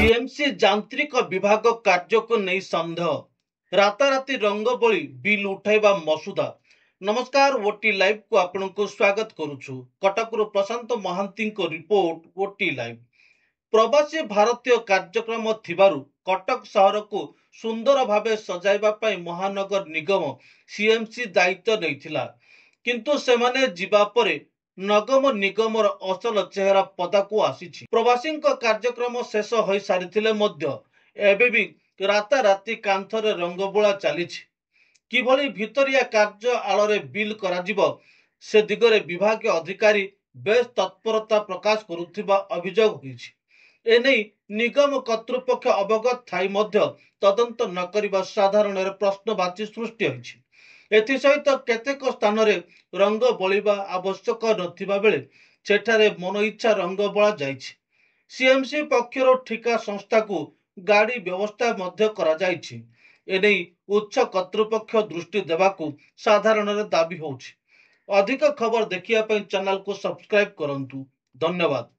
CMC जांत्रिक विभाग कार्य को नहीं संदेह राताराति रंग बोली बिल उठाइबा मसुदा। नमस्कार ओटी लाइव को आपण को स्वागत करुछु। कटकरू प्रशांत महांती को रिपोर्ट ओटी लाइव। प्रवासी भारतीय कार्यक्रम थिबारु कटक सहर को सुंदर भावे सजाइबा पाई महानगर निगम सीएमसी दायित्व नैथिला, किंतु सेमाने जिबा परे नगम निगमर असल चेहरा पदाकू आसीछि। प्रवासी कार्यक्रम शेष हो सारी एबी राताराति कांथरे रंगबोला चलीछि। किभली भितरिया कार्य आଳରେ बिल कराजिबो से दिगरे विभाग अधिकारी बेस तत्परता प्रकाश करुथिबा अभियोग होइछि। एनै निगम कर्तृपक्ष अवगत थाई मध्य तदंत न करिबा साधारण प्रश्नवाची सृष्टि होइछि। एथिसहित केतेक स्थान रे रंग बोलिबा आवश्यक नथिबा बेले सेठारे मन इच्छा रंग बोला जाइछि। सीएमसी पक्षर ठिका संस्था को गाड़ी व्यवस्था मध्य करा जाइछि। एनै उच्च कर्तृपक्ष दृष्टि देबाकू साधारण दाबी होउछि। अधिक खबर देखिया पई चैनल को सब्सक्राइब करंतु। धन्यवाद।